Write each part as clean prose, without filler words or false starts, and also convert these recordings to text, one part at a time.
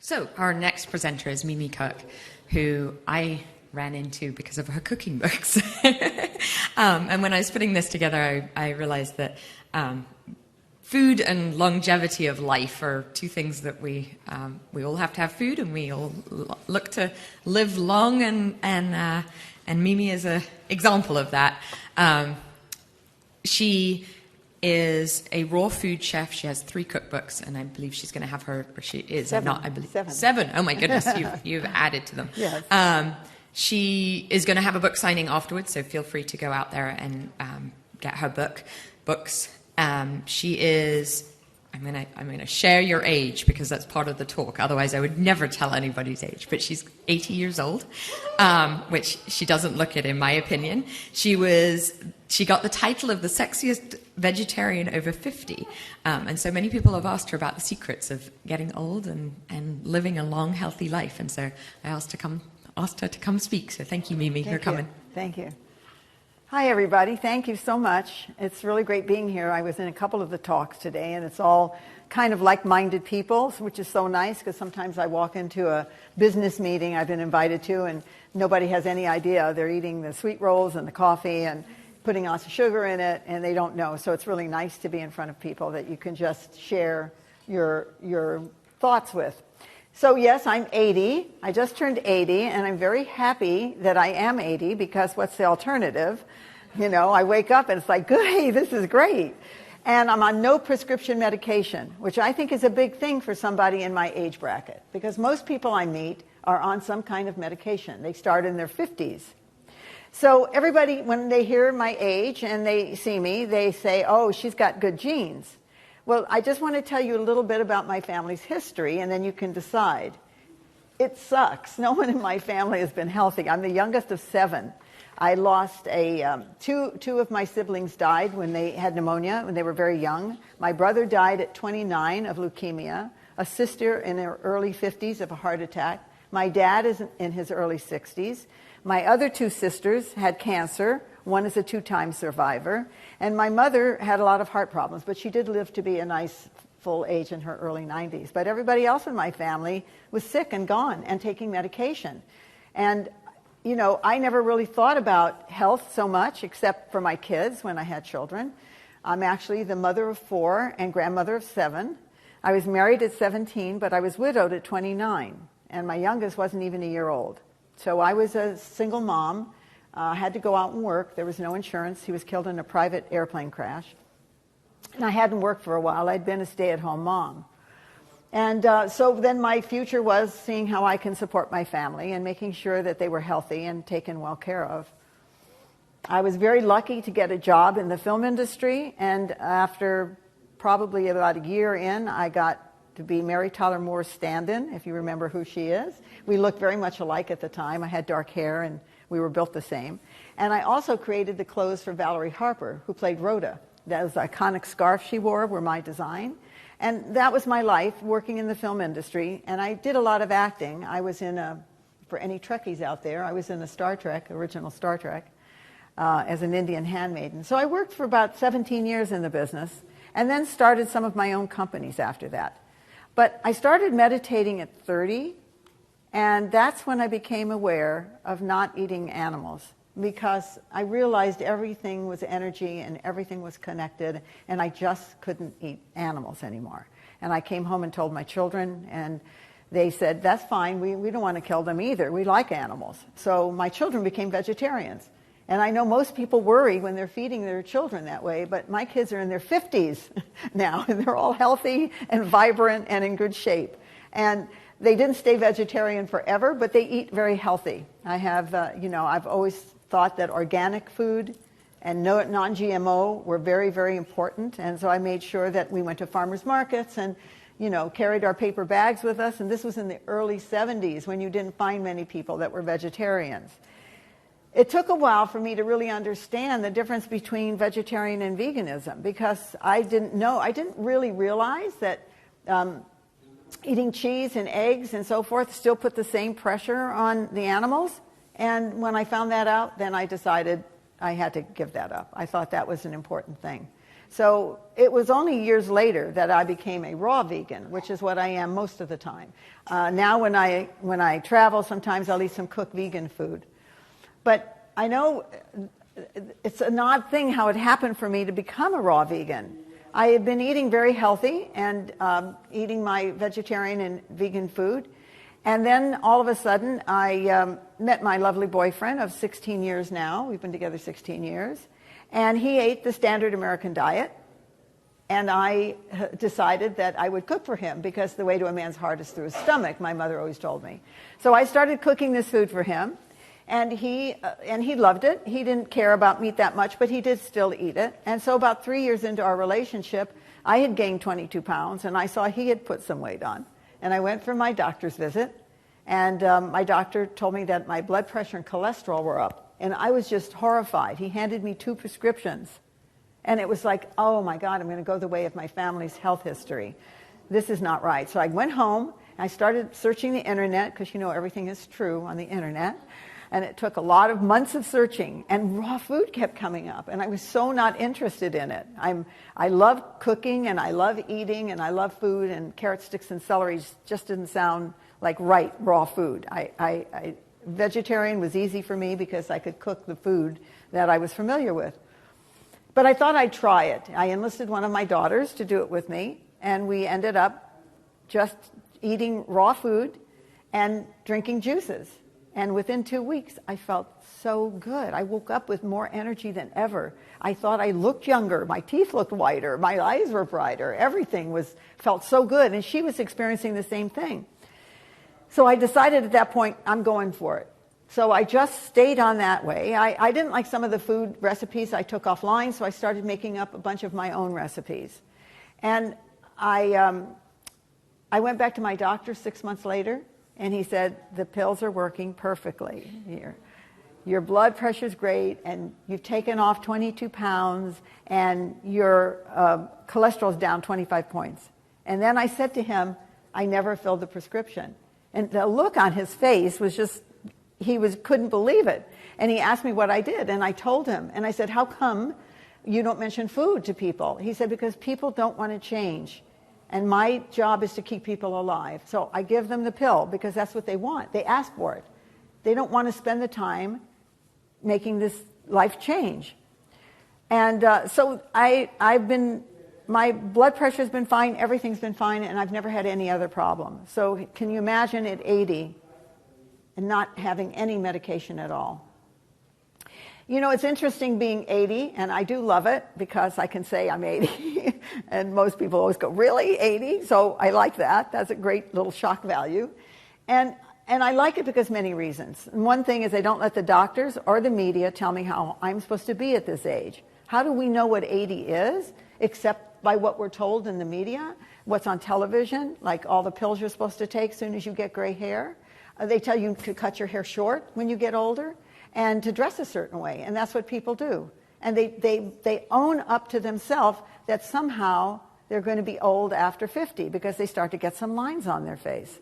So our next presenter is Mimi Kirk, who I ran into because of her cooking books. And when I was putting this together, I realized that food and longevity of life are two things that we all have to have food, and we all look to live long, and Mimi is an example of that. She is a raw food chef. She has 3 cookbooks, and I believe she's going to have her, or she is, 7. not, I believe, 7. 7. Oh my goodness, you've added to them. Yes. She is going to have a book signing afterwards, so feel free to go out there and get her books. She is, I'm going to share your age because that's part of the talk. Otherwise, I would never tell anybody's age. But she's 80 years old, which she doesn't look it, in my opinion. She got the title of the sexiest vegetarian over 50. And so many people have asked her about the secrets of getting old and living a long, healthy life. And so I asked her to come speak. So thank you, Mimi, for coming. Thank you. Hi, everybody. Thank you so much. It's really great being here. I was in a couple of the talks today, and it's all kind of like-minded people, which is so nice, because sometimes I walk into a business meeting I've been invited to, and nobody has any idea. They're eating the sweet rolls and the coffee and putting lots of sugar in it, and they don't know. So it's really nice to be in front of people that you can just share your thoughts with. So yes, I'm 80. I just turned 80, and I'm very happy that I am 80, because what's the alternative? You know, I wake up and it's like, hey, this is great. And I'm on no prescription medication, which I think is a big thing for somebody in my age bracket, because most people I meet are on some kind of medication. They start in their 50s. So everybody, when they hear my age and they see me, they say, oh, she's got good genes. Well, I just want to tell you a little bit about my family's history, and then you can decide. It sucks. No one in my family has been healthy. I'm the youngest of 7. I lost two of my siblings died when they had pneumonia, when they were very young. My brother died at 29 of leukemia, a sister in her early 50s of a heart attack. My dad is in his early 60s. My other 2 sisters had cancer. One is a 2-time survivor. And my mother had a lot of heart problems, but she did live to be a nice full age in her early 90s. But everybody else in my family was sick and gone and taking medication. And, you know, I never really thought about health so much, except for my kids when I had children. I'm actually the mother of 4 and grandmother of 7. I was married at 17, but I was widowed at 29. And my youngest wasn't even a year old. So I was a single mom. Had to go out and work. There was no insurance. He was killed in a private airplane crash. And I hadn't worked for a while. I'd been a stay-at-home mom. And so then my future was seeing how I can support my family and making sure that they were healthy and taken well care of. I was very lucky to get a job in the film industry. And after probably about a year in, I got to be Mary Tyler Moore's stand-in, if you remember who she is. We looked very much alike at the time. I had dark hair, and we were built the same. And I also created the clothes for Valerie Harper, who played Rhoda. Those iconic scarves she wore were my design. And that was my life, working in the film industry. And I did a lot of acting. I was for any Trekkies out there, I was in a Star Trek, original Star Trek, as an Indian handmaiden. So I worked for about 17 years in the business, and then started some of my own companies after that. But I started meditating at 30, and that's when I became aware of not eating animals, because I realized everything was energy and everything was connected, and I just couldn't eat animals anymore. And I came home and told my children, and they said, that's fine, we don't want to kill them either. We like animals. So my children became vegetarians. And I know most people worry when they're feeding their children that way, but my kids are in their 50s now, and they're all healthy and vibrant and in good shape. And they didn't stay vegetarian forever, but they eat very healthy. I have, I've always thought that organic food and non-GMO were very, very important. And so I made sure that we went to farmers markets and, carried our paper bags with us. And this was in the early 70s, when you didn't find many people that were vegetarians. It took a while for me to really understand the difference between vegetarian and veganism, because I didn't really realize that eating cheese and eggs and so forth still put the same pressure on the animals. And when I found that out, then I decided I had to give that up. I thought that was an important thing. So it was only years later that I became a raw vegan, which is what I am most of the time. Now when I travel, sometimes I'll eat some cooked vegan food. But I know it's an odd thing how it happened for me to become a raw vegan. I had been eating very healthy and eating my vegetarian and vegan food. And then all of a sudden, I met my lovely boyfriend of 16 years now. We've been together 16 years. And he ate the standard American diet. And I decided that I would cook for him because the way to a man's heart is through his stomach, my mother always told me. So I started cooking this food for him. And he loved it. He didn't care about meat that much, but he did still eat it. And so about 3 years into our relationship, I had gained 22 pounds, and I saw he had put some weight on. And I went for my doctor's visit, and my doctor told me that my blood pressure and cholesterol were up. And I was just horrified. He handed me 2 prescriptions. And it was like, oh my God, I'm going to go the way of my family's health history. This is not right. So I went home, and I started searching the internet, because you know everything is true on the internet. And it took a lot of months of searching, and raw food kept coming up, and I was so not interested in it. I love cooking, and I love eating, and I love food, and carrot sticks and celery just didn't sound like right raw food. Vegetarian was easy for me because I could cook the food that I was familiar with. But I thought I'd try it. I enlisted one of my daughters to do it with me, and we ended up just eating raw food and drinking juices. And within 2 weeks, I felt so good. I woke up with more energy than ever. I thought I looked younger. My teeth looked whiter. My eyes were brighter. Everything felt so good. And she was experiencing the same thing. So I decided at that point, I'm going for it. So I just stayed on that way. I didn't like some of the food recipes I took offline, so I started making up a bunch of my own recipes. And I went back to my doctor 6 months later. And he said, the pills are working perfectly. Your blood pressure's great, and you've taken off 22 pounds, and your cholesterol's down 25 points. And then I said to him, I never filled the prescription. And the look on his face was just, couldn't believe it. And he asked me what I did, and I told him. And I said, how come you don't mention food to people? He said, because people don't want to change. And my job is to keep people alive. So I give them the pill because that's what they want. They ask for it. They don't want to spend the time making this life change. And so my blood pressure's been fine, everything's been fine, and I've never had any other problem. So can you imagine at 80 and not having any medication at all? You know, it's interesting being 80, and I do love it because I can say I'm 80. And most people always go, really, 80? So I like that. That's a great little shock value. And I like it because many reasons. And one thing is I don't let the doctors or the media tell me how I'm supposed to be at this age. How do we know what 80 is except by what we're told in the media, what's on television, like all the pills you're supposed to take as soon as you get gray hair? They tell you to cut your hair short when you get older, and to dress a certain way, and that's what people do. And they own up to themselves that somehow they're going to be old after 50 because they start to get some lines on their face.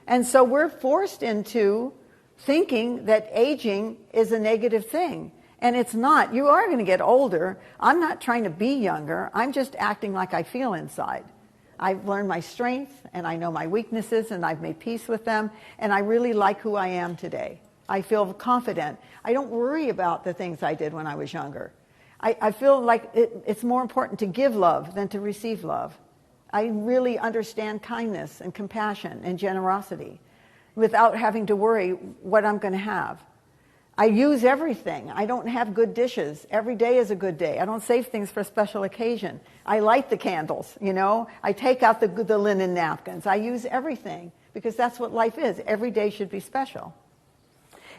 And so we're forced into thinking that aging is a negative thing, and it's not. You are going to get older. I'm not trying to be younger. I'm just acting like I feel inside. I've learned my strengths, and I know my weaknesses, and I've made peace with them, and I really like who I am today. I feel confident. I don't worry about the things I did when I was younger. I feel like it's more important to give love than to receive love. I really understand kindness and compassion and generosity without having to worry what I'm going to have. I use everything. I don't have good dishes. Every day is a good day. I don't save things for a special occasion. I light the candles, you know. I take out the linen napkins. I use everything because that's what life is. Every day should be special.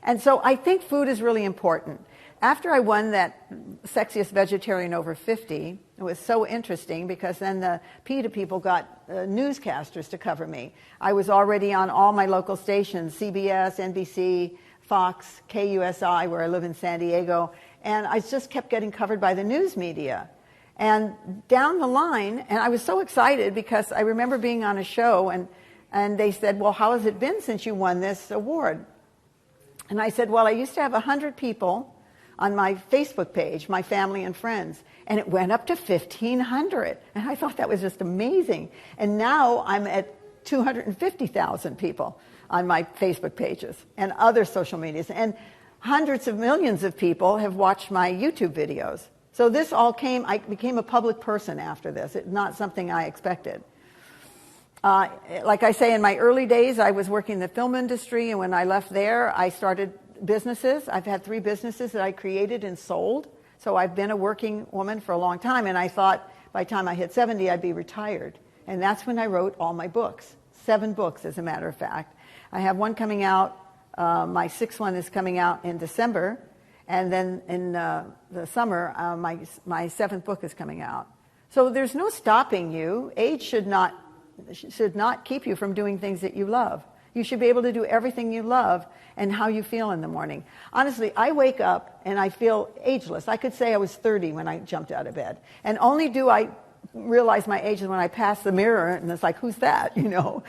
And so I think food is really important. After I won that Sexiest Vegetarian Over 50, it was so interesting because then the PETA people got newscasters to cover me. I was already on all my local stations, CBS, NBC, Fox, KUSI, where I live in San Diego, and I just kept getting covered by the news media. And down the line, and I was so excited because I remember being on a show and they said, well, how has it been since you won this award? And I said, well, I used to have 100 people on my Facebook page, my family and friends, and it went up to 1,500. And I thought that was just amazing. And now I'm at 250,000 people on my Facebook pages and other social medias. And hundreds of millions of people have watched my YouTube videos. So this all I became a public person after this. It's not something I expected. Like I say, in my early days, I was working in the film industry, and when I left there, I started businesses. I've had 3 businesses that I created and sold. So I've been a working woman for a long time, and I thought by the time I hit 70, I'd be retired. And that's when I wrote all my books, 7 books, as a matter of fact. I have one coming out. My 6th one is coming out in December, and then in the summer, my 7th book is coming out. So there's no stopping you. Age should not keep you from doing things that you love. You should be able to do everything you love and how you feel in the morning. Honestly, I wake up and I feel ageless. I could say I was 30 when I jumped out of bed. And only do I realize my age is when I pass the mirror and it's like, who's that, you know?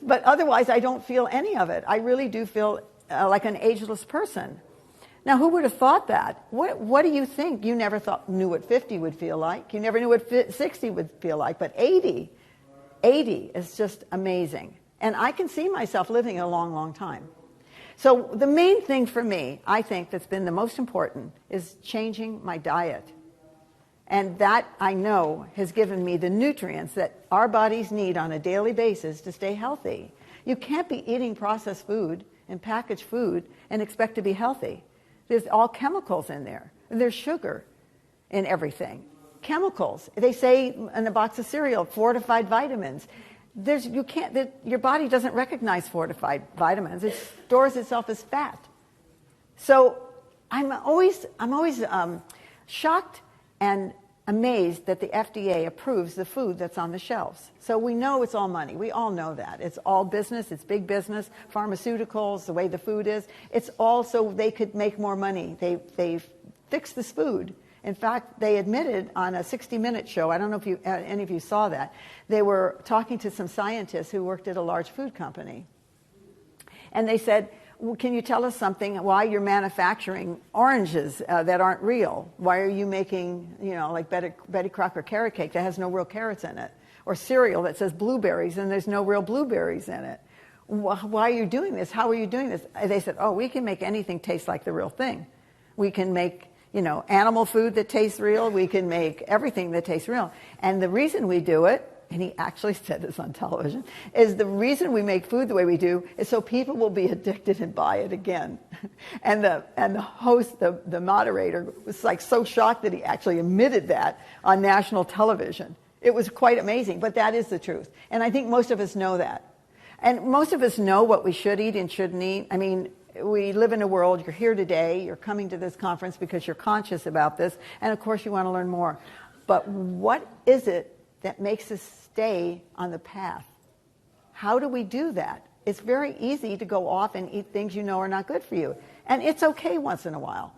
But otherwise, I don't feel any of it. I really do feel like an ageless person. Now, who would have thought that? What do you think? You never knew what 50 would feel like. You never knew what 60 would feel like. But 80 is just amazing. And I can see myself living a long, long time. So the main thing for me, I think, that's been the most important is changing my diet. And that, I know, has given me the nutrients that our bodies need on a daily basis to stay healthy. You can't be eating processed food and packaged food and expect to be healthy. There's all chemicals in there. There's sugar in everything. Chemicals. They say in a box of cereal, fortified vitamins. Your body doesn't recognize fortified vitamins. It stores itself as fat. So I'm always shocked and amazed that the FDA approves the food that's on the shelves. So we know it's all money. We all know that. It's all business. It's big business. Pharmaceuticals, the way the food is. It's all so they could make more money. They fix this food. In fact, they admitted on a 60-minute show, I don't know if any of you saw that, they were talking to some scientists who worked at a large food company. And they said, well, can you tell us something, why you're manufacturing oranges that aren't real? Why are you making, like Betty Crocker carrot cake that has no real carrots in it? Or cereal that says blueberries and there's no real blueberries in it? Why are you doing this? How are you doing this? They said, we can make anything taste like the real thing. We can make animal food that tastes real. We can make everything that tastes real. And the reason we do it, and he actually said this on television, is the reason we make food the way we do is so people will be addicted and buy it again. And the host, the moderator, was like so shocked that he actually admitted that on national television. It was quite amazing, but that is the truth. And I think most of us know that. And most of us know what we should eat and shouldn't eat. I mean, we live in a world, you're here today, you're coming to this conference because you're conscious about this, and of course you want to learn more. But what is it that makes us stay on the path? How do we do that? It's very easy to go off and eat things you know are not good for you. And it's okay once in a while.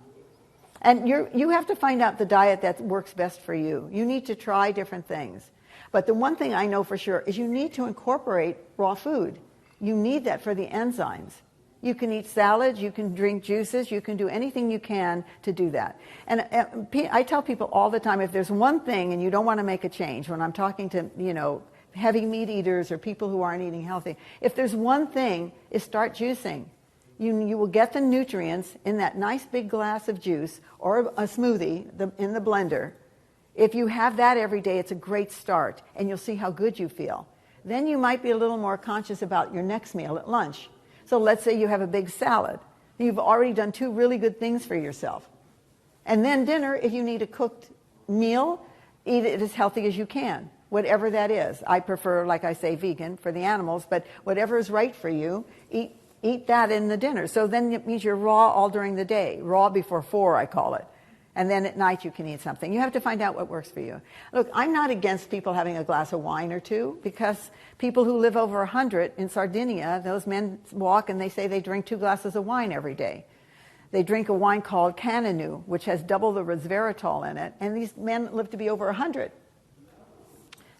And you have to find out the diet that works best for you. You need to try different things. But the one thing I know for sure is you need to incorporate raw food. You need that for the enzymes. You can eat salads, you can drink juices, you can do anything you can to do that. And I tell people all the time, if there's one thing and you don't want to make a change, when I'm talking to, heavy meat eaters or people who aren't eating healthy, if there's one thing, is start juicing. You will get the nutrients in that nice big glass of juice or a smoothie in the blender. If you have that every day, it's a great start, and you'll see how good you feel. Then you might be a little more conscious about your next meal at lunch. So let's say you have a big salad. You've already done 2 really good things for yourself. And then dinner, if you need a cooked meal, eat it as healthy as you can, whatever that is. I prefer, like I say, vegan for the animals, but whatever is right for you, eat that in the dinner. So then it means you're raw all during the day, raw before 4, I call it. And then at night you can eat something. You have to find out what works for you. Look, I'm not against people having a glass of wine or 2, because people who live over 100 in Sardinia, those men walk and they say they drink 2 glasses of wine every day. They drink a wine called Cananu, which has double the resveratrol in it, and these men live to be over 100.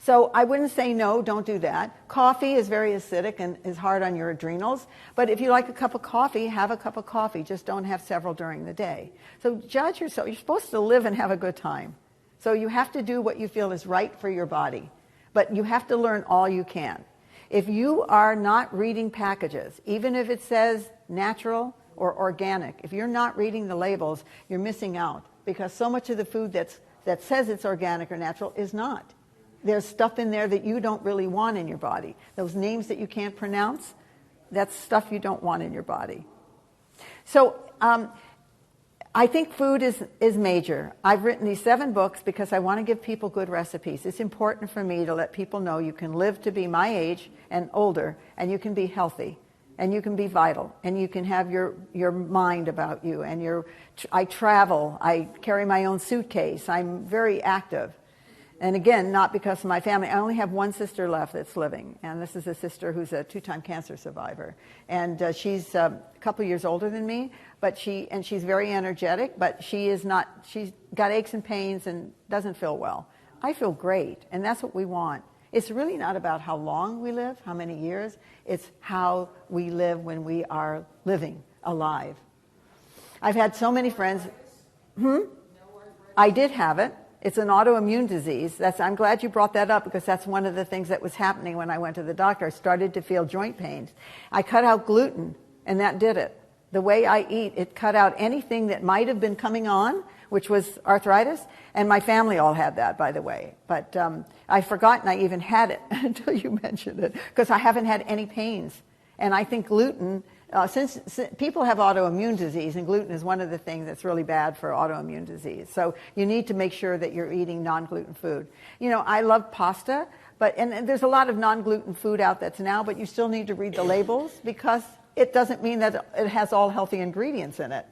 So I wouldn't say no, don't do that. Coffee is very acidic and is hard on your adrenals. But if you like a cup of coffee, have a cup of coffee. Just don't have several during the day. So judge yourself. You're supposed to live and have a good time. So you have to do what you feel is right for your body. But you have to learn all you can. If you are not reading packages, even if it says natural or organic, if you're not reading the labels, you're missing out. Because so much of the food that says it's organic or natural is not. There's stuff in there that you don't really want in your body. Those names that you can't pronounce, that's stuff you don't want in your body. So I think food is major. I've written these 7 books because I want to give people good recipes. It's important for me to let people know you can live to be my age and older, and you can be healthy, and you can be vital, and you can have your mind about you. And I travel. I carry my own suitcase. I'm very active. And again, not because of my family. I only have one sister left that's living, and this is a sister who's a 2-time cancer survivor. And she's a couple years older than me, but she's very energetic, but she's got aches and pains and doesn't feel well. I feel great, and that's what we want. It's really not about how long we live, how many years. It's how we live when we are living, alive. I've had so many friends. I did have it. It's an autoimmune disease. I'm glad you brought that up because that's one of the things that was happening when I went to the doctor. I started to feel joint pains. I cut out gluten, and that did it. The way I eat, it cut out anything that might have been coming on, which was arthritis, and my family all had that, by the way. But I'd forgotten I even had it until you mentioned it, because I haven't had any pains. And I think gluten, since people have autoimmune disease, and gluten is one of the things that's really bad for autoimmune disease. So you need to make sure that you're eating non-gluten food. You know, I love pasta, and there's a lot of non-gluten food out that's now, but you still need to read the labels because it doesn't mean that it has all healthy ingredients in it.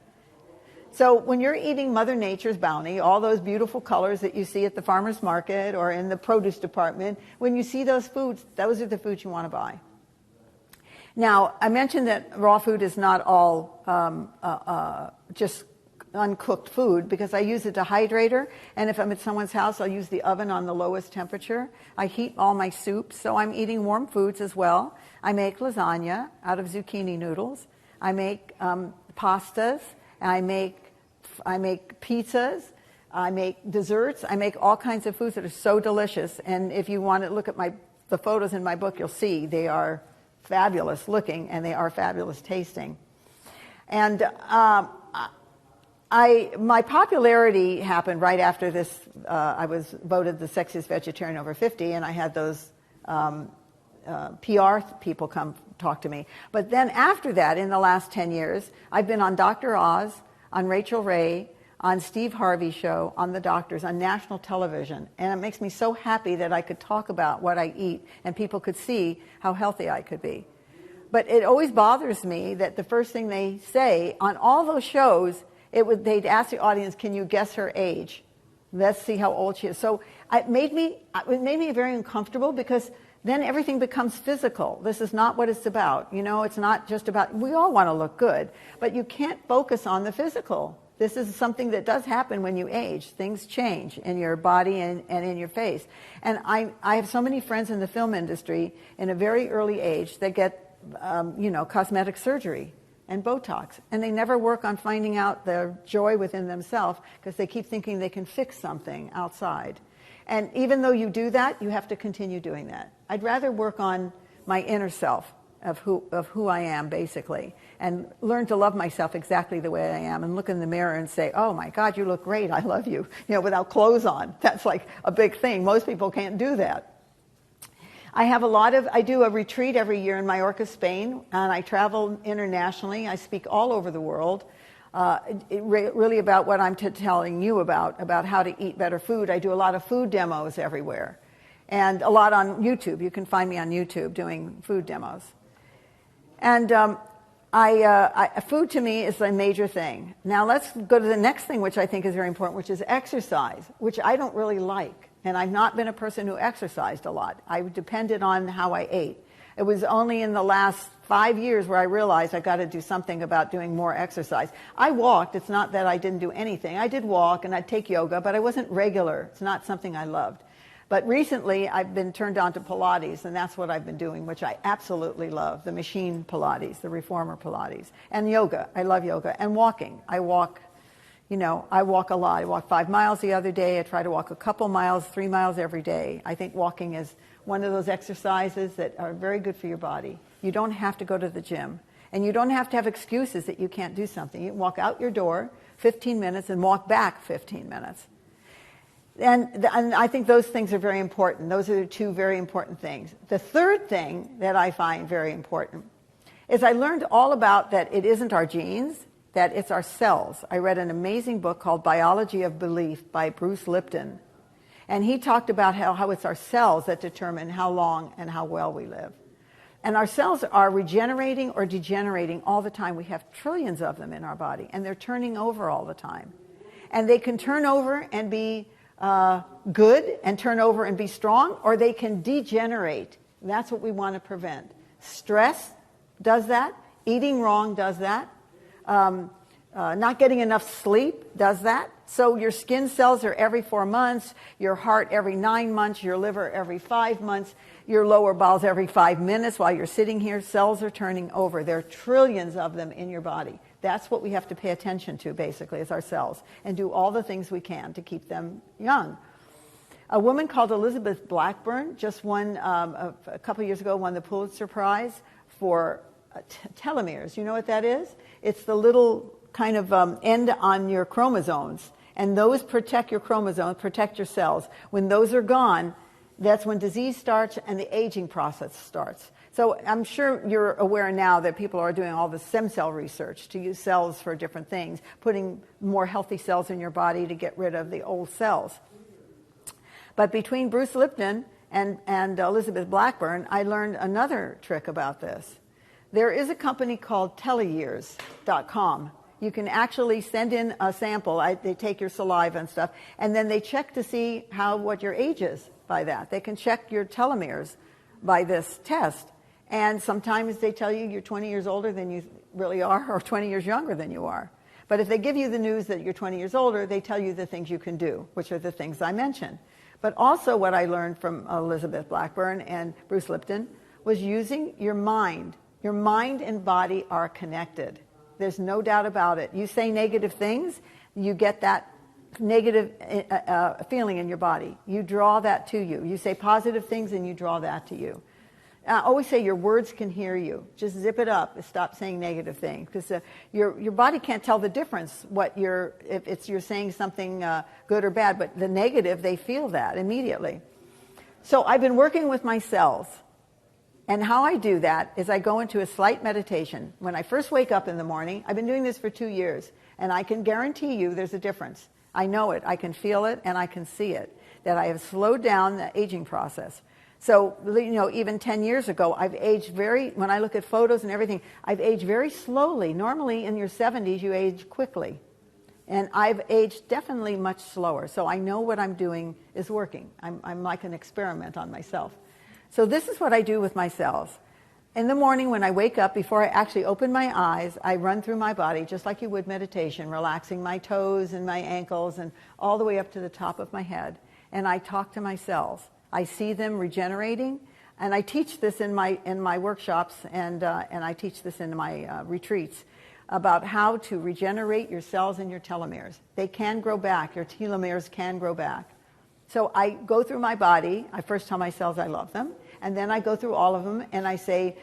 So when you're eating Mother Nature's bounty, all those beautiful colors that you see at the farmer's market or in the produce department, when you see those foods, those are the foods you want to buy. Now, I mentioned that raw food is not all just uncooked food because I use a dehydrator, and if I'm at someone's house, I'll use the oven on the lowest temperature. I heat all my soups, so I'm eating warm foods as well. I make lasagna out of zucchini noodles. I make pastas. I make pizzas. I make desserts. I make all kinds of foods that are so delicious. And if you want to look at the photos in my book, you'll see they are fabulous looking and they are fabulous tasting. And my popularity happened right after this. I was voted the sexiest vegetarian over 50, and I had those PR people come talk to me. But then after that, in the last 10 years, I've been on Dr. Oz, on Rachel Ray, on Steve Harvey's show, on The Doctors, on national television. And it makes me so happy that I could talk about what I eat and people could see how healthy I could be. But it always bothers me that the first thing they say on all those shows, they'd ask the audience, can you guess her age? Let's see how old she is. So it made me very uncomfortable because then everything becomes physical. This is not what it's about. You know, it's not just about, we all want to look good, but you can't focus on the physical. This is something that does happen when you age. Things change in your body and in your face. And I have so many friends in the film industry in a very early age that get, cosmetic surgery and Botox. And they never work on finding out their joy within themselves because they keep thinking they can fix something outside. And even though you do that, you have to continue doing that. I'd rather work on my inner self of who I am, basically, and learn to love myself exactly the way I am and look in the mirror and say, oh my God, you look great, I love you, without clothes on. That's like a big thing. Most people can't do that. I do a retreat every year in Mallorca, Spain, and I travel internationally. I speak all over the world. Really about what I'm telling you about how to eat better food. I do a lot of food demos everywhere, and a lot on YouTube. You can find me on YouTube doing food demos. And food to me is a major thing. Now let's go to the next thing, which I think is very important, which is exercise, which I don't really like. And I've not been a person who exercised a lot. I depended on how I ate. It was only in the last 5 years where I realized I got to do something about doing more exercise. I walked. It's not that I didn't do anything. I did walk and I'd take yoga, but I wasn't regular. It's not something I loved. But recently, I've been turned on to Pilates, and that's what I've been doing, which I absolutely love, the machine Pilates, the reformer Pilates. And yoga. I love yoga. And walking. I walk a lot. I walked 5 miles the other day. I try to walk a couple miles, 3 miles every day. I think walking is one of those exercises that are very good for your body. You don't have to go to the gym. And you don't have to have excuses that you can't do something. You can walk out your door 15 minutes and walk back 15 minutes. And I think those things are very important. Those are the two very important things. The third thing that I find very important is I learned all about that it isn't our genes, that it's our cells. I read an amazing book called Biology of Belief by Bruce Lipton. And he talked about how it's our cells that determine how long and how well we live. And our cells are regenerating or degenerating all the time. We have trillions of them in our body, and they're turning over all the time. And they can turn over and be good and turn over and be strong, or they can degenerate. And that's what we want to prevent. Stress does that. Eating wrong does that. Not getting enough sleep does that. So your skin cells are every 4 months, your heart every 9 months, your liver every 5 months, your lower bowels every 5 minutes. While you're sitting here, cells are turning over. There are trillions of them in your body. That's what we have to pay attention to, basically, is our cells, and do all the things we can to keep them young. A woman called Elizabeth Blackburn just won, a couple years ago, won the Pulitzer Prize for telomeres. You know what that is? It's the little kind of end on your chromosomes, and those protect your chromosomes, protect your cells. When those are gone, that's when disease starts and the aging process starts. So I'm sure you're aware now that people are doing all the stem cell research to use cells for different things, putting more healthy cells in your body to get rid of the old cells. But between Bruce Lipton and Elizabeth Blackburn, I learned another trick about this. There is a company called teleyears.com. You can actually send in a sample. They take your saliva and stuff, and then they check to see what your age is by that. They can check your telomeres by this test. And sometimes they tell you you're 20 years older than you really are, or 20 years younger than you are. But if they give you the news that you're 20 years older, they tell you the things you can do, which are the things I mentioned. But also what I learned from Elizabeth Blackburn and Bruce Lipton was using your mind. Your mind and body are connected. There's no doubt about it. You say negative things, you get that negative feeling in your body. You draw that to you. You say positive things and you draw that to you. I always say your words can hear you. Just zip it up and stop saying negative things, because your body can't tell the difference if you're saying something good or bad, but the negative, they feel that immediately. So I've been working with my cells. And how I do that is I go into a slight meditation. When I first wake up in the morning, I've been doing this for 2 years, and I can guarantee you there's a difference. I know it, I can feel it, and I can see it, that I have slowed down the aging process. So, even 10 years ago, I've aged when I look at photos and everything, I've aged very slowly. Normally in your 70s, you age quickly. And I've aged definitely much slower. So I know what I'm doing is working. I'm like an experiment on myself. So this is what I do with my cells. In the morning when I wake up, before I actually open my eyes, I run through my body just like you would meditation, relaxing my toes and my ankles and all the way up to the top of my head. And I talk to my cells. I see them regenerating, and I teach this in my workshops, and I teach this in my retreats about how to regenerate your cells and your telomeres. They can grow back. Your telomeres can grow back. So I go through my body. I first tell my cells I love them, and then I go through all of them, and I say,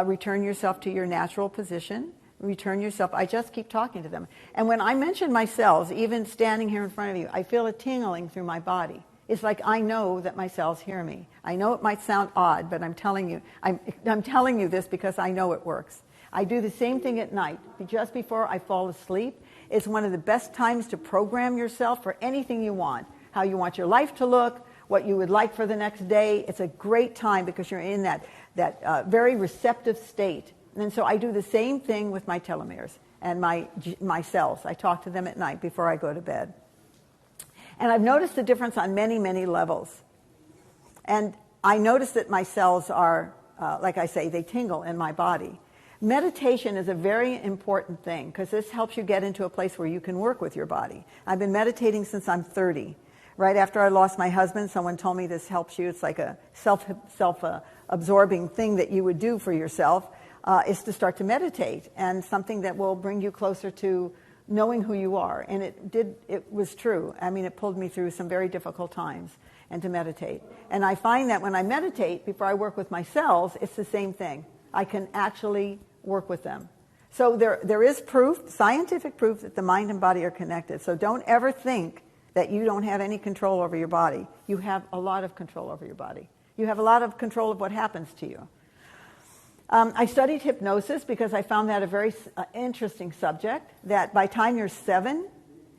return yourself to your natural position. Return yourself. I just keep talking to them. And when I mention my cells, even standing here in front of you, I feel a tingling through my body. It's like I know that my cells hear me. I know it might sound odd, but I'm telling you this because I know it works. I do the same thing at night, just before I fall asleep. It's one of the best times to program yourself for anything you want, how you want your life to look, what you would like for the next day. It's a great time because you're in that very receptive state. And so I do the same thing with my telomeres and my cells. I talk to them at night before I go to bed. And I've noticed the difference on many, many levels. And I notice that my cells are, like I say, they tingle in my body. Meditation is a very important thing because this helps you get into a place where you can work with your body. I've been meditating since I'm 30. Right after I lost my husband, someone told me this helps you. It's like a self-absorbing thing that you would do for yourself, is to start to meditate, and something that will bring you closer to knowing who you are. And it was true. I mean, it pulled me through some very difficult times, and to meditate. And I find that when I meditate, before I work with my cells, it's the same thing. I can actually work with them. So there is proof, scientific proof, that the mind and body are connected. So don't ever think that you don't have any control over your body. You have a lot of control over your body. You have a lot of control of what happens to you. I studied hypnosis because I found that a very interesting subject, that by the time you're 7,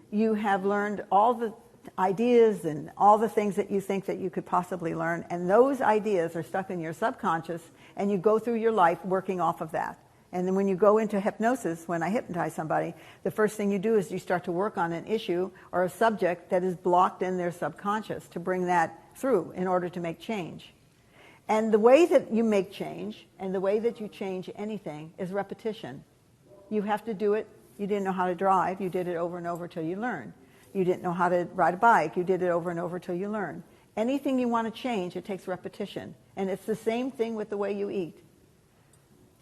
you have learned all the ideas and all the things that you think that you could possibly learn, and those ideas are stuck in your subconscious, and you go through your life working off of that. And then when you go into hypnosis, when I hypnotize somebody, the first thing you do is you start to work on an issue or a subject that is blocked in their subconscious, to bring that through in order to make change. And the way that you make change, and the way that you change anything, is repetition. You have to do it. You didn't know how to drive. You did it over and over till you learn. You didn't know how to ride a bike. You did it over and over till you learn. Anything you want to change, it takes repetition. And it's the same thing with the way you eat.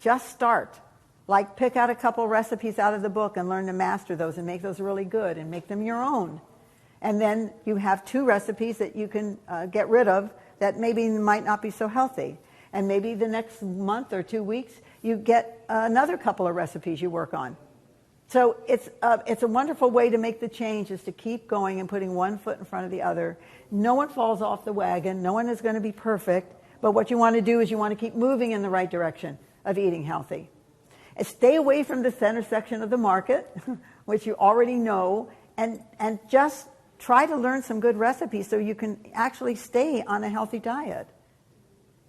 Just start. Like, pick out a couple recipes out of the book and learn to master those and make those really good and make them your own. And then you have 2 recipes that you can get rid of that maybe might not be so healthy. And maybe the next month or 2 weeks, you get another couple of recipes you work on. So it's a wonderful way to make the change, is to keep going and putting one foot in front of the other. No one falls off the wagon. No one is going to be perfect. But what you want to do is you want to keep moving in the right direction of eating healthy. And stay away from the center section of the market, which you already know, and just try to learn some good recipes so you can actually stay on a healthy diet.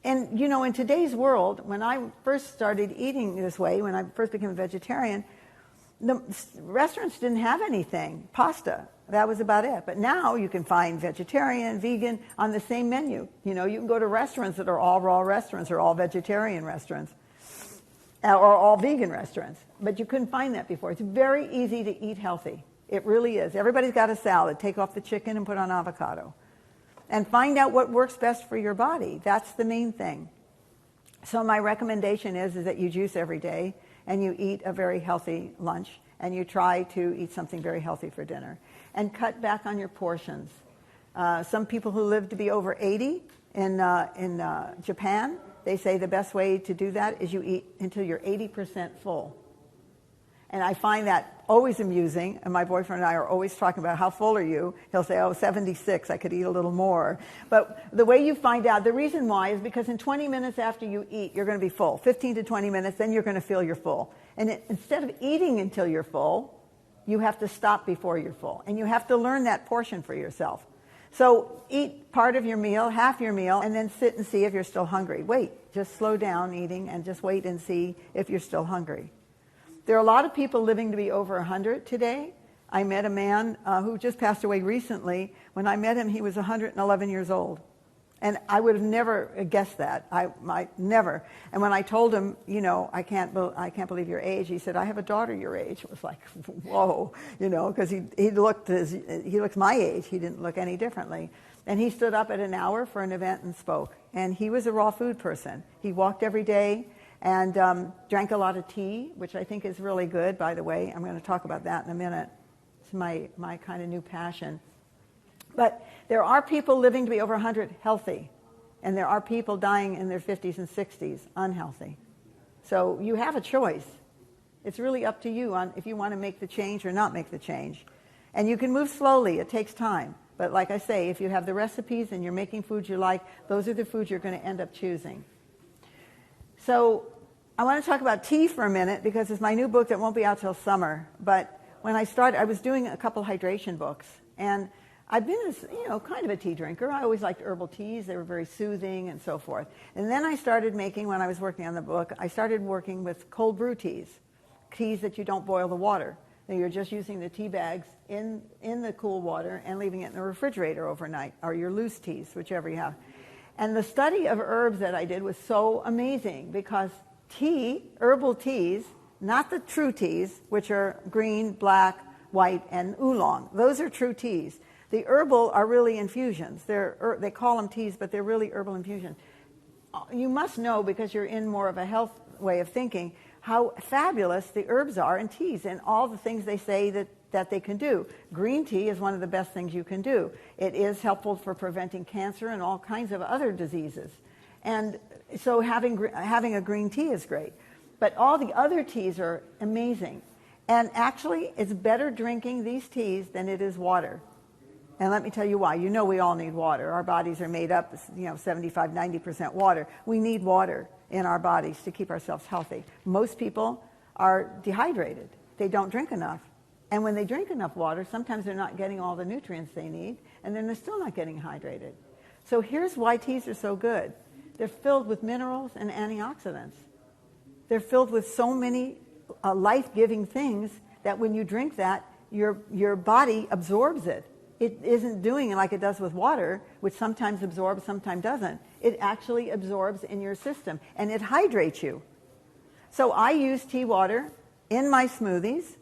And, you know, in today's world, when I first started eating this way, when I first became a vegetarian, the restaurants didn't have anything. Pasta, that was about it. But now you can find vegetarian, vegan on the same menu. You know, you can go to restaurants that are all raw restaurants or all vegetarian restaurants or all vegan restaurants. But you couldn't find that before. It's very easy to eat healthy. It really is. Everybody's got a salad. Take off the chicken and put on avocado. And find out what works best for your body. That's the main thing. So my recommendation is that you juice every day, and you eat a very healthy lunch, and you try to eat something very healthy for dinner. And cut back on your portions. Some people who live to be over 80 in Japan, they say the best way to do that is you eat until you're 80% full. And I find that always amusing, and my boyfriend and I are always talking about, how full are you? He'll say, 76, I could eat a little more. But the way you find out, the reason why is because in 20 minutes after you eat, you're going to be full. 15 to 20 minutes, then you're going to feel you're full. And instead of eating until you're full, you have to stop before you're full. And you have to learn that portion for yourself. So eat part of your meal, half your meal, and then sit and see if you're still hungry. Wait, just slow down eating and just wait and see if you're still hungry. There are a lot of people living to be over 100 today. I met a man who just passed away recently. When I met him, he was 111 years old. And I would have never guessed that. I never. And when I told him, you know, I can't believe your age, he said, I have a daughter your age. It was like, whoa, you know, because he looked my age. He didn't look any differently. And he stood up at an hour for an event and spoke. And he was a raw food person. He walked every day and drank a lot of tea, which I think is really good, by the way. I'm going to talk about that in a minute. It's my kind of new passion. But there are people living to be over 100 healthy, and there are people dying in their 50s and 60s unhealthy. So you have a choice. It's really up to you on if you want to make the change or not make the change. And you can move slowly. It takes time. But like I say, if you have the recipes and you're making foods you like, those are the foods you're going to end up choosing. So I want to talk about tea for a minute because it's my new book that won't be out till summer. But when I started, I was doing a couple hydration books. And I've been, kind of a tea drinker. I always liked herbal teas. They were very soothing and so forth. And then I started making, when I was working on the book, I started working with cold brew teas that you don't boil the water. You're just using the tea bags in the cool water and leaving it in the refrigerator overnight, or your loose teas, whichever you have. And the study of herbs that I did was so amazing because herbal teas, not the true teas, which are green, black, white, and oolong. Those are true teas. The herbal are really infusions. They call them teas, but they're really herbal infusions. You must know, because you're in more of a health way of thinking, how fabulous the herbs are in teas and all the things they say that they can do. Green tea is one of the best things you can do. It is helpful for preventing cancer and all kinds of other diseases. And so having a green tea is great. But all the other teas are amazing. And actually, it's better drinking these teas than it is water. And let me tell you why. You know we all need water. Our bodies are made up, 75, 90% water. We need water in our bodies to keep ourselves healthy. Most people are dehydrated. They don't drink enough. And when they drink enough water, sometimes they're not getting all the nutrients they need, and then they're still not getting hydrated. So here's why teas are so good. They're filled with minerals and antioxidants. They're filled with so many life-giving things that when you drink that, your body absorbs it. It isn't doing it like it does with water, which sometimes absorbs, sometimes doesn't. It actually absorbs in your system, and it hydrates you. So I use tea water in my smoothies.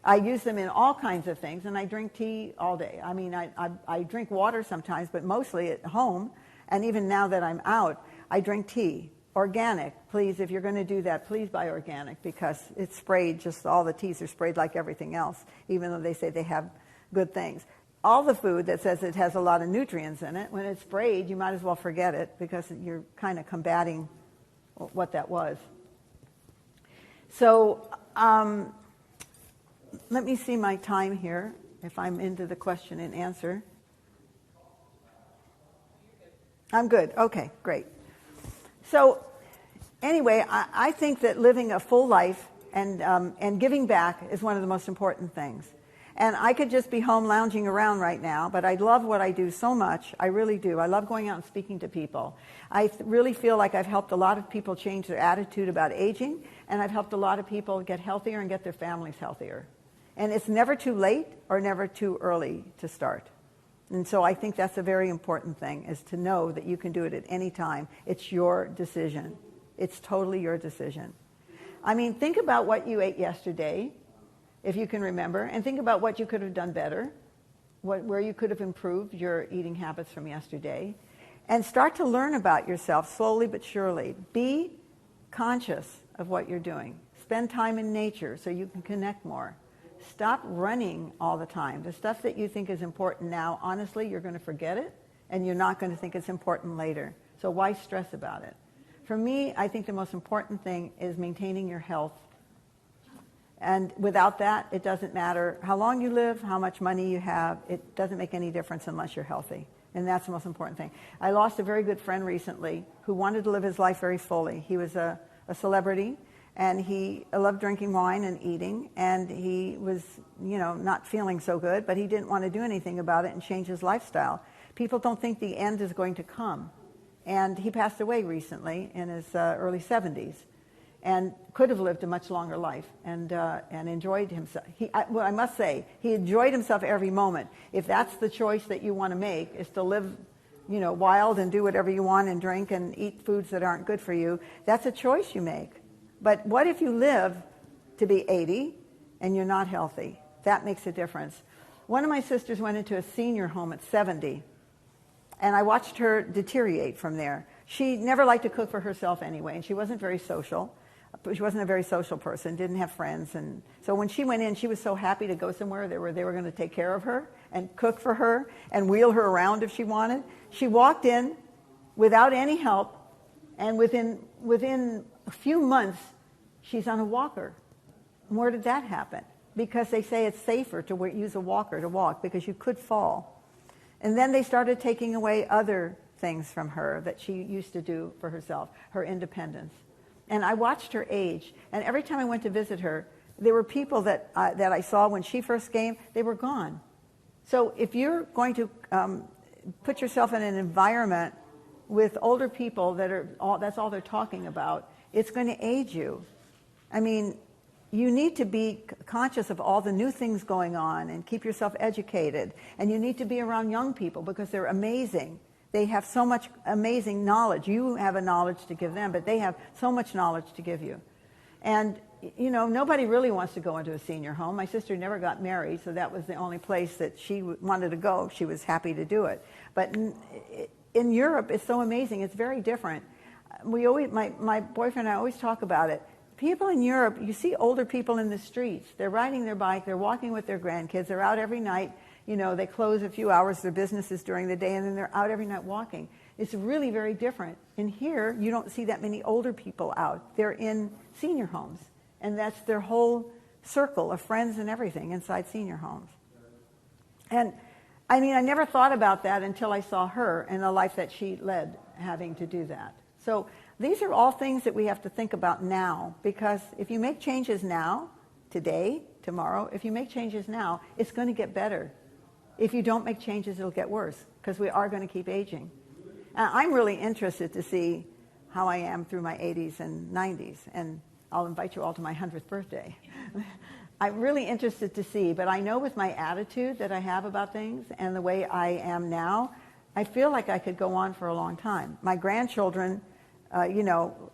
I use them in all kinds of things, and I drink tea all day. I mean, I drink water sometimes, but mostly at home, and even now that I'm out, I drink tea. Organic, please, if you're going to do that, please buy organic, because it's sprayed, just all the teas are sprayed like everything else, even though they say they have good things. All the food that says it has a lot of nutrients in it, when it's sprayed, you might as well forget it, because you're kind of combating what that was. So let me see my time here, if I'm into the question and answer. I'm good. Okay, great. So anyway, I think that living a full life and giving back is one of the most important things. And I could just be home lounging around right now, but I love what I do so much. I really do. I love going out and speaking to people. I really feel like I've helped a lot of people change their attitude about aging, and I've helped a lot of people get healthier and get their families healthier. And it's never too late or never too early to start. And so I think that's a very important thing, is to know that you can do it at any time. It's your decision. It's totally your decision. I mean, think about what you ate yesterday, if you can remember, and think about what you could have done better, where you could have improved your eating habits from yesterday, and start to learn about yourself slowly but surely. Be conscious of what you're doing. Spend time in nature so you can connect more. Stop running all the time. The stuff that you think is important now, honestly, you're going to forget it, and you're not going to think it's important later. So why stress about it? For me, I think the most important thing is maintaining your health. And without that, it doesn't matter how long you live, how much money you have. It doesn't make any difference unless you're healthy. And that's the most important thing. I lost a very good friend recently who wanted to live his life very fully. He was a celebrity, and he loved drinking wine and eating, and he was, not feeling so good, but he didn't want to do anything about it and change his lifestyle. People don't think the end is going to come. And he passed away recently in his early 70s. And could have lived a much longer life and enjoyed himself. I must say, he enjoyed himself every moment. If that's the choice that you want to make, is to live, wild and do whatever you want and drink and eat foods that aren't good for you, that's a choice you make. But what if you live to be 80 and you're not healthy? That makes a difference. One of my sisters went into a senior home at 70, and I watched her deteriorate from there. She never liked to cook for herself anyway, and she wasn't very social. She wasn't a very social person, didn't have friends. And so when she went in, she was so happy to go somewhere they were going to take care of her and cook for her and wheel her around if she wanted. She walked in without any help, and within a few months, she's on a walker. And where did that happen? Because they say it's safer to use a walker to walk, because you could fall. And then they started taking away other things from her that she used to do for herself, her independence. And I watched her age, and every time I went to visit her, there were people that I saw when she first came, they were gone. So if you're going to put yourself in an environment with older people that's all they're talking about, it's going to age you. I mean, you need to be conscious of all the new things going on and keep yourself educated. And you need to be around young people, because they're amazing. They have so much amazing knowledge. You have a knowledge to give them, but they have so much knowledge to give you. And you know, nobody really wants to go into a senior home. My sister never got married, so that was the only place that she wanted to go. She was happy to do it. But in Europe, it's so amazing. It's very different. My boyfriend and I always talk about it. People in Europe, you see older people in the streets. They're riding their bike. They're walking with their grandkids. They're out every night. You know, they close a few hours their businesses during the day, and then they're out every night walking. It's really very different. In here, you don't see that many older people out. They're in senior homes, and that's their whole circle of friends and everything inside senior homes. And I mean, I never thought about that until I saw her and the life that she led having to do that. So these are all things that we have to think about now, because if you make changes now, today, tomorrow, if you make changes now, it's going to get better. If you don't make changes, it'll get worse, because we are going to keep aging. I'm really interested to see how I am through my 80s and 90s, and I'll invite you all to my 100th birthday. I'm really interested to see, but I know with my attitude that I have about things and the way I am now, I feel like I could go on for a long time. My grandchildren, you know,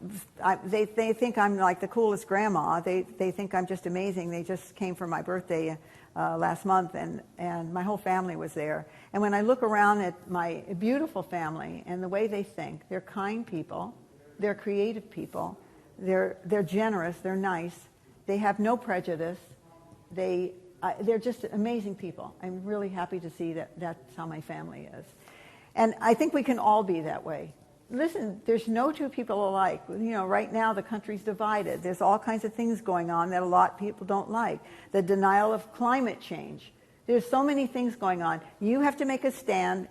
they think I'm like the coolest grandma. They think I'm just amazing. They just came for my birthday last month, and my whole family was there. And when I look around at my beautiful family and the way they think, they're kind people, they're creative people, they're generous, they're nice, they have no prejudice, they're just amazing people. I'm really happy to see that that's how my family is. And I think we can all be that way. Listen, there's no two people alike. You know, right now the country's divided. There's all kinds of things going on that a lot of people don't like. The denial of climate change. There's so many things going on. You have to make a stand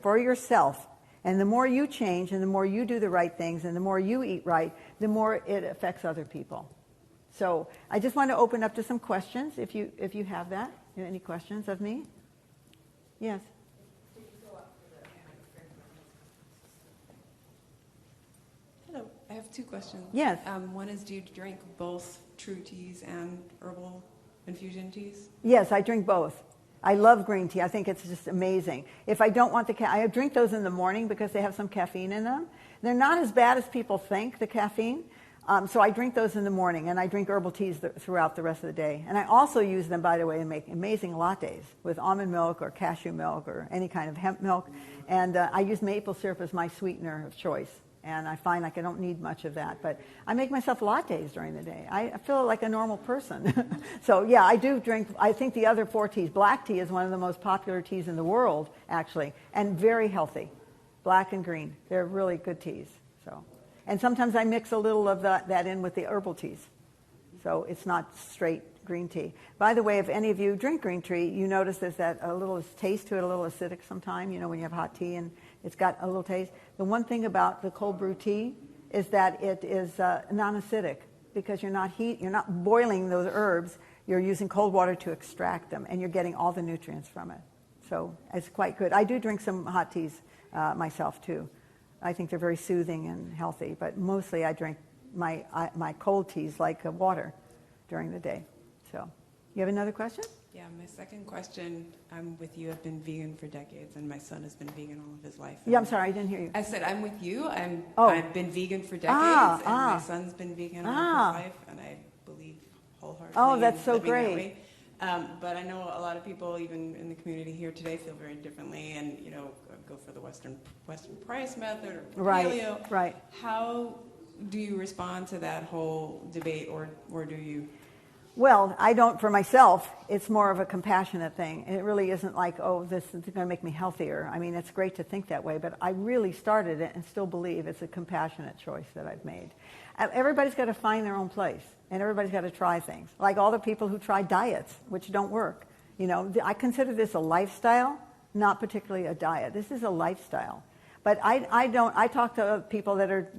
for yourself. And the more you change and the more you do the right things and the more you eat right, the more it affects other people. So I just want to open up to some questions, if you have that. Any questions of me? Yes. Hello, I have two questions. Yes. One is, do you drink both true teas and herbal infusion teas? Yes, I drink both. I love green tea. I think it's just amazing. If I don't want I drink those in the morning because they have some caffeine in them. They're not as bad as people think, the caffeine. So I drink those in the morning, and I drink herbal teas throughout the rest of the day. And I also use them, by the way, to make amazing lattes with almond milk or cashew milk or any kind of hemp milk. And I use maple syrup as my sweetener of choice. And I find like I don't need much of that. But I make myself lattes during the day. I feel like a normal person. So, yeah, I do drink, I think the other 4 teas. Black tea is one of the most popular teas in the world, actually, and very healthy. Black and green. They're really good teas. So, and sometimes I mix a little of that in with the herbal teas. So it's not straight green tea. By the way, if any of you drink green tea, you notice there's that a little taste to it, a little acidic sometimes, you know, when you have hot tea and it's got a little taste. The one thing about the cold brew tea is that it is non-acidic, because you're not boiling those herbs. You're using cold water to extract them, and you're getting all the nutrients from it. So it's quite good. I do drink some hot teas myself too. I think they're very soothing and healthy, but mostly I drink my cold teas like water during the day. So, you have another question? Yeah, my second question, I'm with you. I've been vegan for decades, and my son has been vegan all of his life. Yeah, I'm sorry, I didn't hear you. I said I'm with you. I've been vegan for decades, and my son's been vegan all of his life, and I believe wholeheartedly. Oh, that's in so living that great. way. But I know a lot of people, even in the community here today, feel very differently, and go for the Western price method or paleo. Right. How do you respond to that whole debate, or do you? Well, I don't for myself. It's more of a compassionate thing. It really isn't like, oh, this is going to make me healthier. I mean, it's great to think that way, but I really started it and still believe it's a compassionate choice that I've made. Everybody's got to find their own place, and everybody's got to try things. Like all the people who try diets, which don't work. I consider this a lifestyle, not particularly a diet. This is a lifestyle. But I talk to people that are,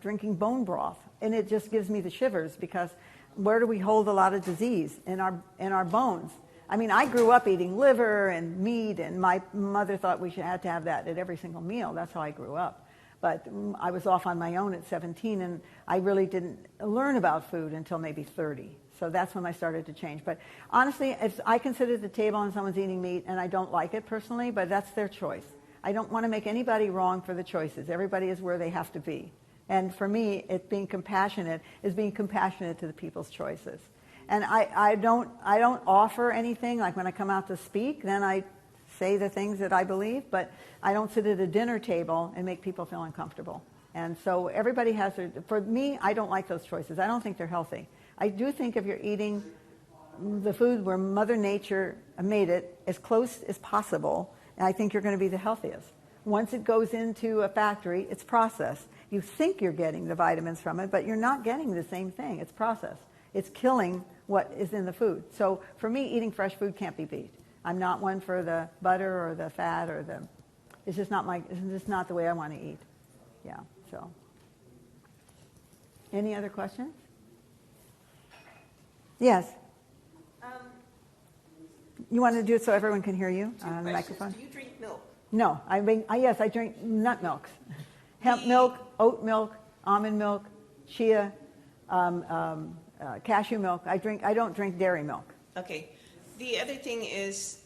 drinking bone broth, and it just gives me the shivers, because where do we hold a lot of disease? In our bones. I mean, I grew up eating liver and meat, and my mother thought we had to have that at every single meal. That's how I grew up. But I was off on my own at 17, and I really didn't learn about food until maybe 30. So that's when I started to change. But honestly, I can sit at the table and someone's eating meat, and I don't like it personally, but that's their choice. I don't want to make anybody wrong for the choices. Everybody is where they have to be. And for me, it's being compassionate is being compassionate to the people's choices. And I don't offer anything. Like when I come out to speak, then I say the things that I believe, but I don't sit at a dinner table and make people feel uncomfortable. And so everybody has their, for me, I don't like those choices. I don't think they're healthy. I do think if you're eating the food where Mother Nature made it as close as possible, I think you're going to be the healthiest. Once it goes into a factory, it's processed. You think you're getting the vitamins from it, but you're not getting the same thing. It's processed. It's killing what is in the food. So for me, eating fresh food can't be beat. I'm not one for the butter or the fat or the, it's just not the way I want to eat. Yeah, so. Any other questions? Yes. You want to do it so everyone can hear you on the microphone? Do you drink milk? No, yes, I drink nut milks. Hemp milk, oat milk, almond milk, chia, cashew milk. I don't drink dairy milk. Okay. The other thing is,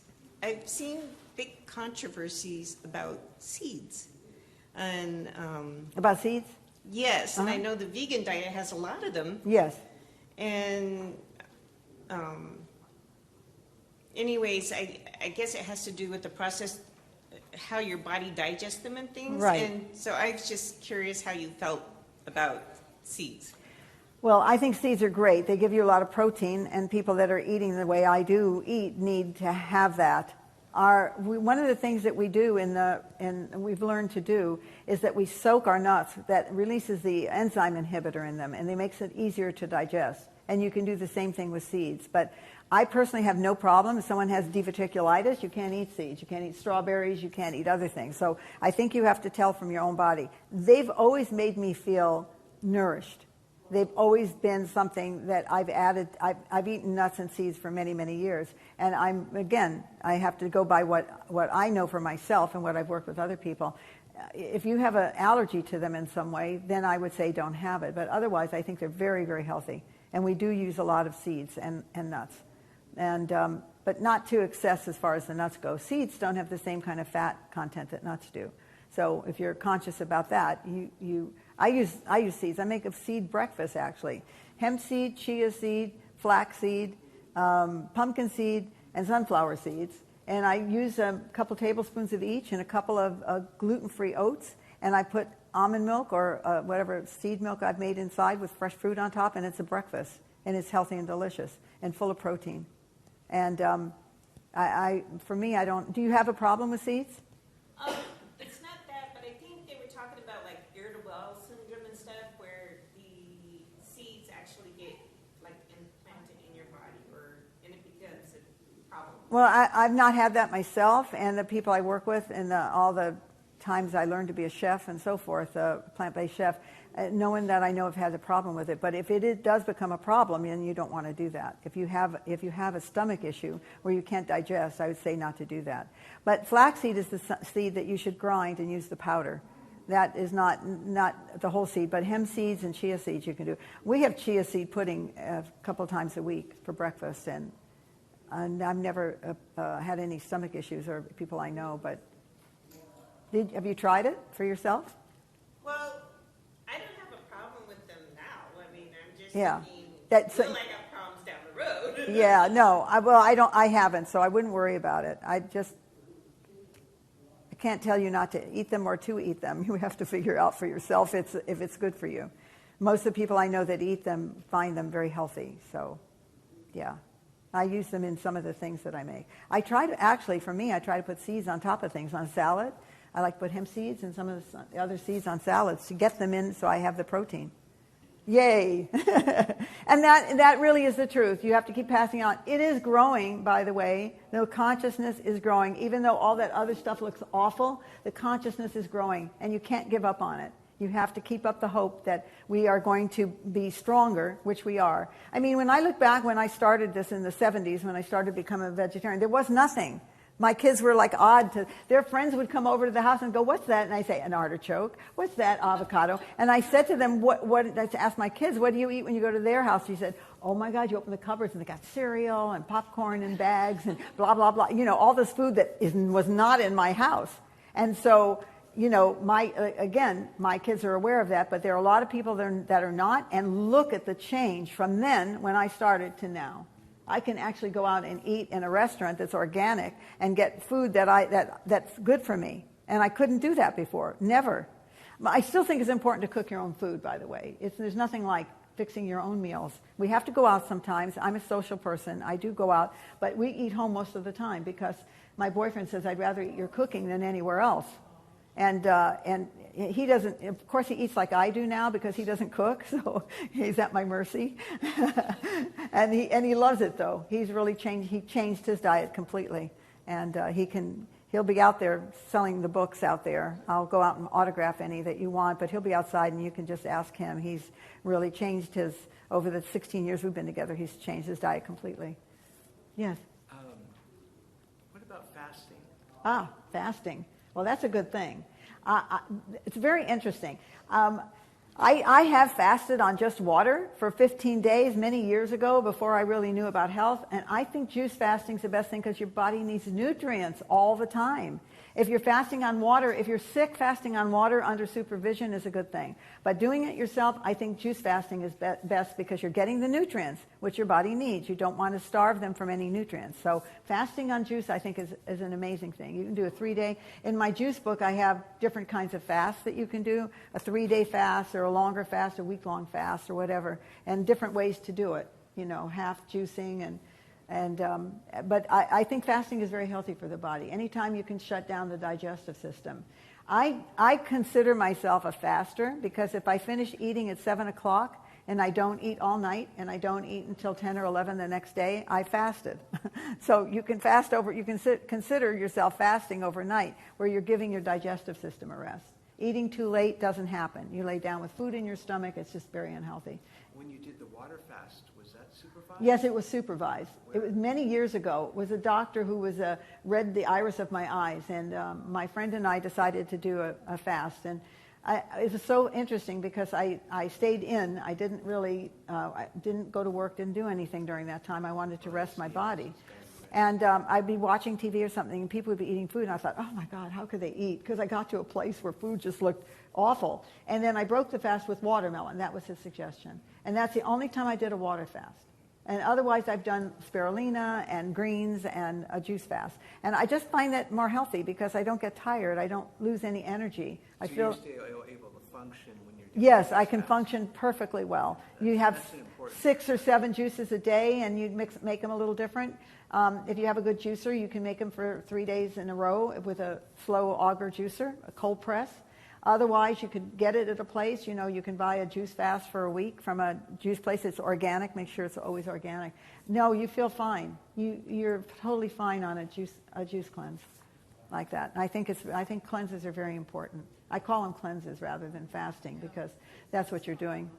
I've seen big controversies about seeds. And about seeds? yes, and I know the vegan diet has a lot of them. Yes. And anyways, I guess it has to do with the process, how your body digests them and things. Right. And so I was just curious how you felt about seeds. Well, I think seeds are great. They give you a lot of protein, and people that are eating the way I do eat need to have that. One of the things that we do and we've learned to do is that we soak our nuts. That releases the enzyme inhibitor in them, and it makes it easier to digest. And you can do the same thing with seeds. But I personally have no problem. If someone has diverticulitis, you can't eat seeds. You can't eat strawberries. You can't eat other things. So I think you have to tell from your own body. They've always made me feel nourished. They've always been something that I've added. I've eaten nuts and seeds for many, many years. And I have to go by what I know for myself and what I've worked with other people. If you have an allergy to them in some way, then I would say don't have it. But otherwise, I think they're very, very healthy. And we do use a lot of seeds and nuts. But not to excess as far as the nuts go. Seeds don't have the same kind of fat content that nuts do. So if you're conscious about that, I use seeds. I make a seed breakfast, actually. Hemp seed, chia seed, flax seed, pumpkin seed, and sunflower seeds. And I use a couple tablespoons of each and a couple of gluten-free oats. And I put almond milk or whatever seed milk I've made inside with fresh fruit on top, and it's a breakfast. And it's healthy and delicious and full of protein. And for me, I don't... Do you have a problem with seeds? It's not that, but I think they were talking about like irritable bowel syndrome and stuff, where the seeds actually get like implanted in your body, and it becomes a problem. Well, I've not had that myself, and the people I work with, and all the times I learned to be a chef and so forth, a plant-based chef, no one that I know have had a problem with it. But if it does become a problem, then you don't want to do that. If you have a stomach issue where you can't digest, I would say not to do that. But flaxseed is the seed that you should grind and use the powder. That is not the whole seed, but hemp seeds and chia seeds you can do. We have chia seed pudding a couple of times a week for breakfast, and I've never had any stomach issues or people I know. But have you tried it for yourself? Well, I don't have a problem with them now. I mean, I'm just thinking, will I have problems down the road? Yeah, no. I haven't, so I wouldn't worry about it. I can't tell you not to eat them or to eat them. You have to figure out for yourself if it's good for you. Most of the people I know that eat them find them very healthy. So, yeah. I use them in some of the things that I make. I try to put seeds on top of things. On salad, I like to put hemp seeds and some of the other seeds on salads to get them in so I have the protein. Yay! And that really is the truth. You have to keep passing on. It is growing, by the way. The consciousness is growing. Even though all that other stuff looks awful, the consciousness is growing, and you can't give up on it. You have to keep up the hope that we are going to be stronger, which we are. I mean, when I look back when I started this in the 70s, when I started becoming a vegetarian, there was nothing. My kids were like odd to, their friends would come over to the house and go, what's that? And I say, an artichoke. What's that? Avocado. And I said to them, I asked my kids, what do you eat when you go to their house? She said, oh my God, you open the cupboards and they got cereal and popcorn in bags and blah, blah, blah. You know, all this food that was not in my house. And so you know, my kids are aware of that, but there are a lot of people that are not, and look at the change from then when I started to now. I can actually go out and eat in a restaurant that's organic and get food that's good for me. And I couldn't do that before, never. I still think it's important to cook your own food, by the way. There's nothing like fixing your own meals. We have to go out sometimes. I'm a social person. I do go out, but we eat home most of the time because my boyfriend says, I'd rather eat your cooking than anywhere else. And he doesn't, of course he eats like I do now because he doesn't cook, so he's at my mercy. and he loves it though. He's really changed his diet completely. And he'll be out there selling the books out there. I'll go out and autograph any that you want, but he'll be outside and you can just ask him. He's really changed over the 16 years we've been together, he's changed his diet completely. Yes? What about fasting? Fasting. Well, that's a good thing. It's very interesting. I have fasted on just water for 15 days many years ago before I really knew about health, and I think juice fasting is the best thing because your body needs nutrients all the time. If you're fasting on water, if you're sick, fasting on water under supervision is a good thing. But doing it yourself, I think juice fasting is best because you're getting the nutrients, which your body needs. You don't want to starve them from any nutrients. So fasting on juice, I think, is an amazing thing. You can do a 3-day. In my juice book, I have different kinds of fasts that you can do, a 3-day fast or a longer fast, a week-long fast or whatever, and different ways to do it, you know, half juicing but I think fasting is very healthy for the body. Anytime you can shut down the digestive system. I consider myself a faster because if I finish eating at 7 o'clock and I don't eat all night and I don't eat until 10 or 11 the next day, I fasted. So you can fast you can consider yourself fasting overnight where you're giving your digestive system a rest. Eating too late doesn't happen. You lay down with food in your stomach, it's just very unhealthy. When you did the water fast, was that supervised? Yes, it was supervised. It was many years ago. It was a doctor who read the iris of my eyes, and my friend and I decided to do a fast. And it was so interesting because I stayed in. I didn't really, I didn't go to work, didn't do anything during that time. I wanted to rest my body. And I'd be watching TV or something, and people would be eating food, and I thought, oh my God, how could they eat? Because I got to a place where food just looked awful. And then I broke the fast with watermelon. That was his suggestion. And that's the only time I did a water fast. And otherwise, I've done spirulina and greens and a juice fast. And I just find that more healthy because I don't get tired. I don't lose any energy. So you're still able to function when you're doing Yes, I can function perfectly well. You have important 6 or 7 juices a day, and you make them a little different. If you have a good juicer, you can make them for 3 days in a row with a slow auger juicer, a cold press. Otherwise, you could get it at a place. You know, you can buy a juice fast for a week from a juice place that's organic. Make sure it's always organic. No, you feel fine. You're totally fine on a juice cleanse like that. And I think cleanses are very important. I call them cleanses rather than fasting because that's what you're doing.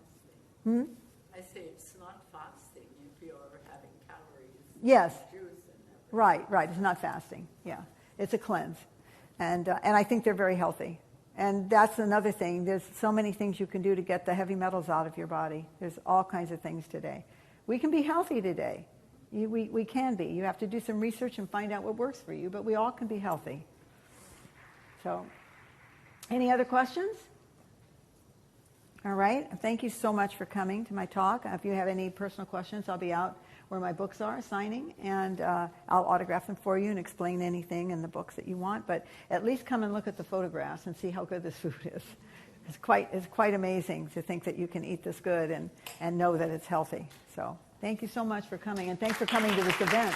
I say it's not fasting if you're having calories. Yes. Juice and Right. It's not fasting. Yeah, it's a cleanse, and I think they're very healthy. And that's another thing. There's so many things you can do to get the heavy metals out of your body. There's all kinds of things today. We can be healthy today. We can be. You have to do some research and find out what works for you, but we all can be healthy. So, any other questions? All right. Thank you so much for coming to my talk. If you have any personal questions, I'll be out where my books are signing, and I'll autograph them for you and explain anything in the books that you want. But at least come and look at the photographs and see how good this food is. It's quite amazing to think that you can eat this good and know that it's healthy. So thank you so much for coming, and thanks for coming to this event.